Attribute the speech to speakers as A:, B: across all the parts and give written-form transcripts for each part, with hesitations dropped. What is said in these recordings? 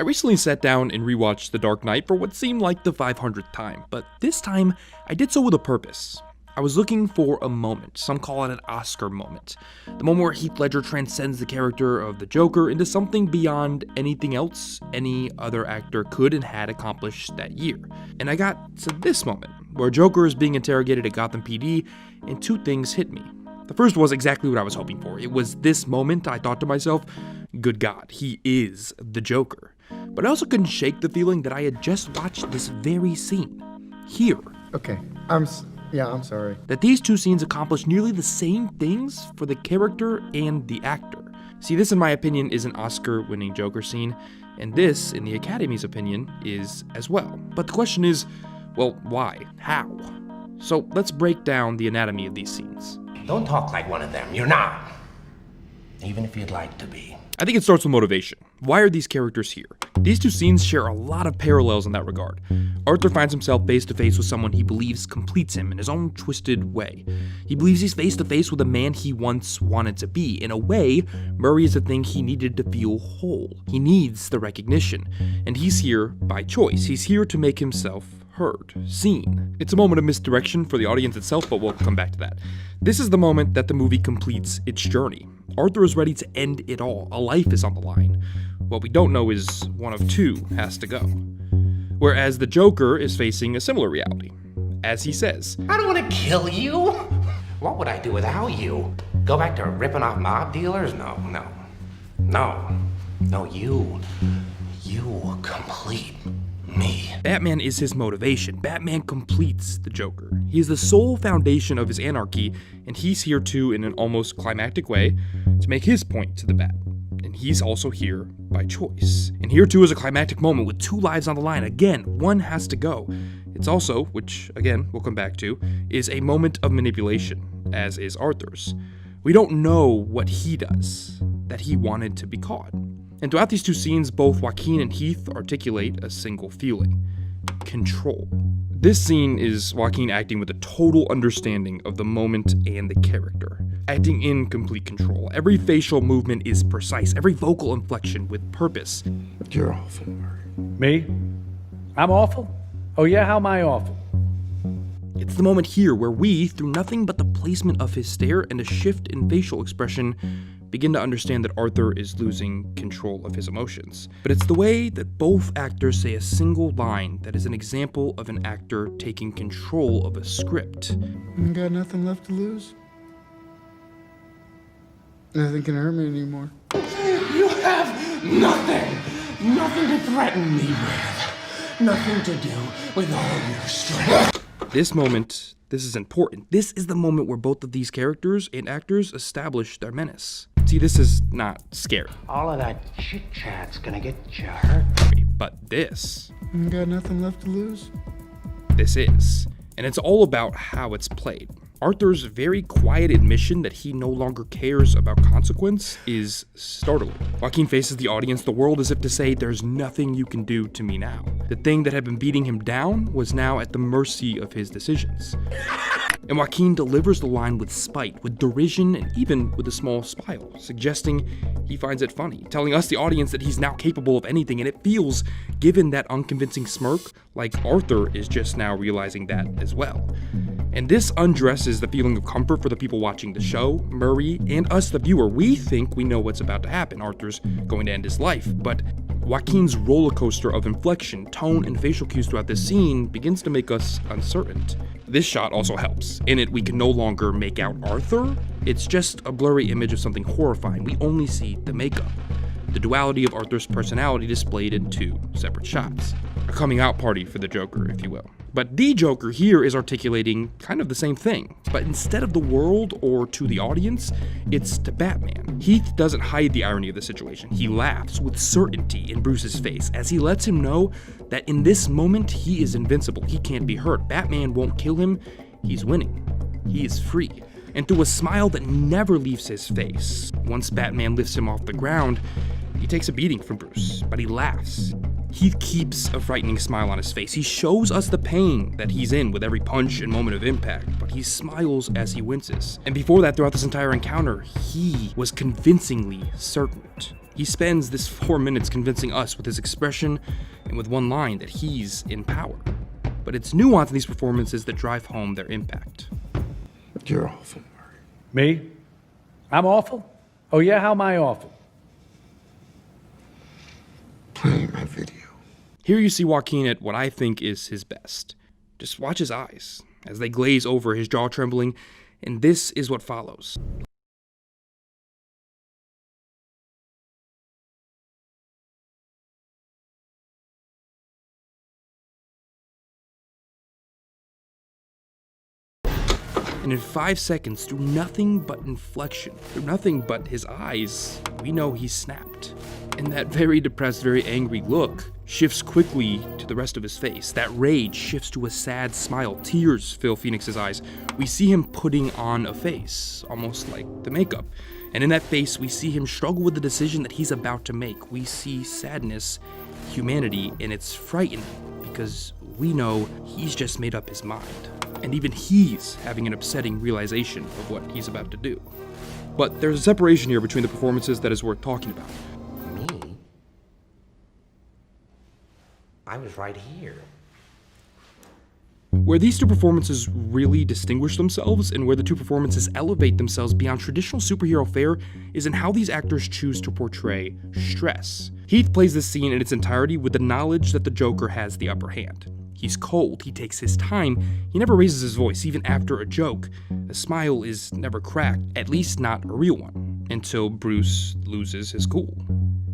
A: I recently sat down and rewatched The Dark Knight for what seemed like the 500th time, but this time I did so with a purpose. I was looking for a moment, some call it an Oscar moment, the moment where Heath Ledger transcends the character of the Joker into something beyond anything else any other actor could and had accomplished that year. And I got to this moment, where Joker is being interrogated at Gotham PD, and two things hit me. The first was exactly what I was hoping for. It was this moment I thought to myself, good God, he is the Joker. But I also couldn't shake the feeling that I had just watched this very scene. Here.
B: Okay, I'm sorry.
A: That these two scenes accomplish nearly the same things for the character and the actor. See, this in my opinion is an Oscar-winning Joker scene, and this, in the Academy's opinion, is as well. But the question is, well, why? How? So let's break down the anatomy of these scenes.
C: Don't talk like one of them. You're not. Even if you'd like to be.
A: I think it starts with motivation. Why are these characters here? These two scenes share a lot of parallels in that regard. Arthur finds himself face to face with someone he believes completes him in his own twisted way. He believes he's face to face with a man he once wanted to be. In a way, Murray is the thing he needed to feel whole. He needs the recognition. And he's here by choice. He's here to make himself heard, seen. It's a moment of misdirection for the audience itself, but we'll come back to that. This is the moment that the movie completes its journey. Arthur is ready to end it all. A life is on the line. What we don't know is one of two has to go. Whereas the Joker is facing a similar reality. As he says,
C: I don't want to kill you. What would I do without you? Go back to ripping off mob dealers? No, you complete me.
A: Batman is his motivation. Batman completes the Joker. He is the sole foundation of his anarchy, and he's here too in an almost climactic way to make his point to the Bat. And he's also here by choice. And here too is a climactic moment with two lives on the line. Again, one has to go. It's also, which again we'll come back to, is a moment of manipulation, as is Arthur's. We don't know what he does, that he wanted to be caught. And throughout these two scenes, both Joaquin and Heath articulate a single feeling: control. This scene is Joaquin acting with a total understanding of the moment and the character, acting in complete control. Every facial movement is precise, every vocal inflection with purpose.
B: You're awful, Murray.
D: Me? I'm awful? Oh yeah, how am I awful?
A: It's the moment here where we, through nothing but the placement of his stare and a shift in facial expression, begin to understand that Arthur is losing control of his emotions. But it's the way that both actors say a single line that is an example of an actor taking control of a script.
B: You got nothing left to lose? Nothing can hurt me anymore.
C: You have nothing to threaten me with. Nothing to do with all your strength.
A: This moment, this is important. This is the moment where both of these characters and actors establish their menace. See, this is not scary.
C: All of that chit-chat's gonna get you hurt.
A: But this
B: You got nothing left to lose?
A: is. And it's all about how it's played. Arthur's very quiet admission that he no longer cares about consequence is startling. Joaquin faces the audience, the world, as if to say, there's nothing you can do to me now. The thing that had been beating him down was now at the mercy of his decisions. And Joaquin delivers the line with spite, with derision, and even with a small smile, suggesting he finds it funny, telling us, the audience, that he's now capable of anything, and it feels, given that unconvincing smirk, like Arthur is just now realizing that as well. And this undresses the feeling of comfort for the people watching the show, Murray, and us, the viewer. We think we know what's about to happen. Arthur's going to end his life, but Joaquin's roller coaster of inflection, tone, and facial cues throughout this scene begins to make us uncertain. This shot also helps. In it, we can no longer make out Arthur. It's just a blurry image of something horrifying. We only see the makeup. The duality of Arthur's personality displayed in two separate shots. A coming out party for the Joker, if you will. But the Joker here is articulating kind of the same thing, but instead of the world or to the audience, it's to Batman. Heath doesn't hide the irony of the situation. He laughs with certainty in Bruce's face as he lets him know that in this moment, he is invincible. He can't be hurt. Batman won't kill him. He's winning. He is free. And through a smile that never leaves his face, once Batman lifts him off the ground, he takes a beating from Bruce, but he laughs. Heath keeps a frightening smile on his face. He shows us the pain that he's in with every punch and moment of impact, but he smiles as he winces. And before that, throughout this entire encounter, he was convincingly certain. He spends this 4 minutes convincing us with his expression and with one line that he's in power. But it's nuance in these performances that drive home their impact.
B: You're awful, Murray.
D: Me? I'm awful? Oh yeah, how am I awful?
B: Playing my video.
A: Here you see Joaquin at what I think is his best. Just watch his eyes as they glaze over, his jaw trembling, and this is what follows. And in 5 seconds, through nothing but inflection, through nothing but his eyes, we know he snapped. And that very depressed, very angry look shifts quickly to the rest of his face. That rage shifts to a sad smile. Tears fill Phoenix's eyes. We see him putting on a face, almost like the makeup. And in that face, we see him struggle with the decision that he's about to make. We see sadness, humanity, and it's frightening because we know he's just made up his mind. And even he's having an upsetting realization of what he's about to do. But there's a separation here between the performances that is worth talking about.
E: Me? I was right here.
A: Where these two performances really distinguish themselves and where the two performances elevate themselves beyond traditional superhero fare is in how these actors choose to portray stress. Heath plays this scene in its entirety with the knowledge that the Joker has the upper hand. He's cold, he takes his time, he never raises his voice even after a joke. A smile is never cracked, at least not a real one, until Bruce loses his cool.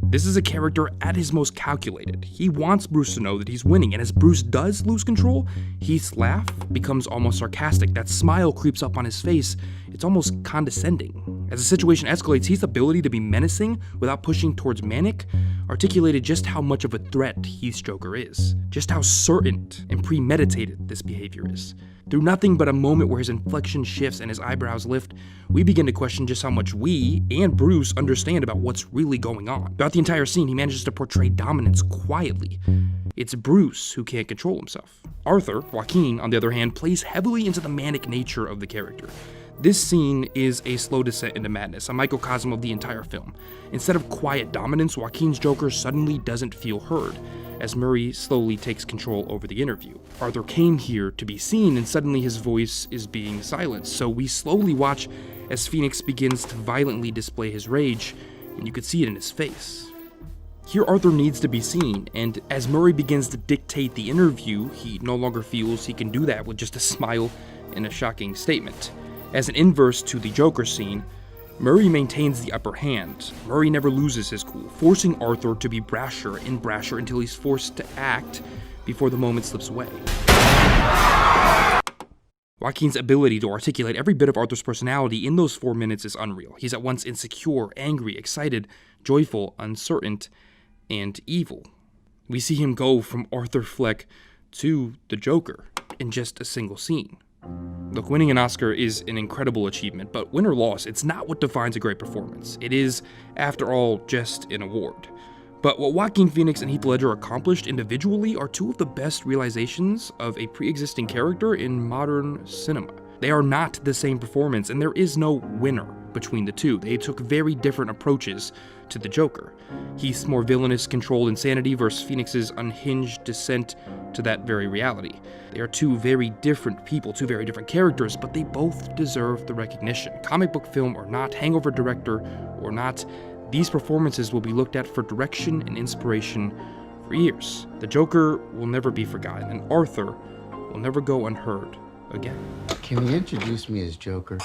A: This is a character at his most calculated. He wants Bruce to know that he's winning, and as Bruce does lose control, Heath's laugh becomes almost sarcastic. That smile creeps up on his face. It's almost condescending. As the situation escalates, Heath's ability to be menacing without pushing towards manic articulated just how much of a threat Heath's Joker is, just how certain and premeditated this behavior is. Through nothing but a moment where his inflection shifts and his eyebrows lift, we begin to question just how much we and Bruce understand about what's really going on. Throughout the entire scene, he manages to portray dominance quietly. It's Bruce who can't control himself. Arthur, Joaquin, on the other hand, plays heavily into the manic nature of the character. This scene is a slow descent into madness, a microcosm of the entire film. Instead of quiet dominance, Joaquin's Joker suddenly doesn't feel heard, as Murray slowly takes control over the interview. Arthur came here to be seen, and suddenly his voice is being silenced, so we slowly watch as Phoenix begins to violently display his rage, and you can see it in his face. Here Arthur needs to be seen, and as Murray begins to dictate the interview, he no longer feels he can do that with just a smile and a shocking statement. As an inverse to the Joker scene, Murray maintains the upper hand. Murray never loses his cool, forcing Arthur to be brasher and brasher until he's forced to act before the moment slips away. Joaquin's ability to articulate every bit of Arthur's personality in those 4 minutes is unreal. He's at once insecure, angry, excited, joyful, uncertain, and evil. We see him go from Arthur Fleck to the Joker in just a single scene. Look, winning an Oscar is an incredible achievement, but win or loss, it's not what defines a great performance. It is, after all, just an award. But what Joaquin Phoenix and Heath Ledger accomplished individually are two of the best realizations of a pre-existing character in modern cinema. They are not the same performance, and there is no winner between the two. They took very different approaches to the Joker. Heath's more villainous, controlled insanity versus Phoenix's unhinged descent to that very reality. They are two very different people, two very different characters, but they both deserve the recognition. Comic book film or not, Hangover director or not, these performances will be looked at for direction and inspiration for years. The Joker will never be forgotten, and Arthur will never go unheard again.
B: Can you introduce me as Joker?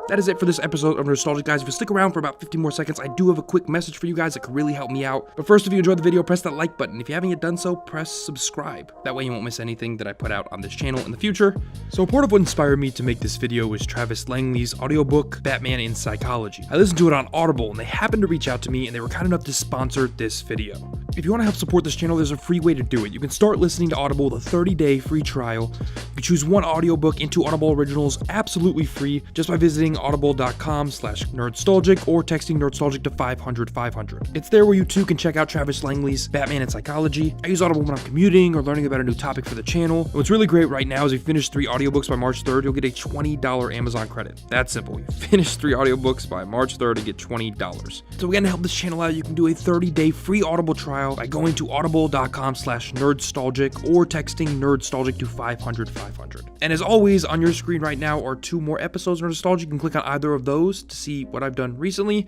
A: That is it for this episode of Nostalgic, guys. If you stick around for about 15 more seconds, I do have a quick message for you guys that could really help me out. But first, if you enjoyed the video, press that like button. If you haven't yet done so, press subscribe. That way you won't miss anything that I put out on this channel in the future. So part of what inspired me to make this video was Travis Langley's audiobook, Batman in Psychology. I listened to it on Audible, and they happened to reach out to me, and they were kind enough to sponsor this video. If you want to help support this channel, there's a free way to do it. You can start listening to Audible with a 30-day free trial. You can choose one audiobook into Audible Originals absolutely free just by visiting audible.com/nerdstalgic or texting nerdstalgic to 500-500. It's there where you too can check out Travis Langley's Batman and Psychology. I use Audible when I'm commuting or learning about a new topic for the channel. And what's really great right now is if you finish 3 audiobooks by March 3rd, you'll get a $20 Amazon credit. That's simple. You finish 3 audiobooks by March 3rd and get $20. So again, to help this channel out, you can do a 30-day free Audible trial by going to audible.com/nerdstalgic or texting nerdstalgic to 500-500. And as always, on your screen right now are 2 more episodes of Nostalgic. You can click on either of those to see what I've done recently,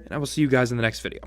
A: and I will see you guys in the next video.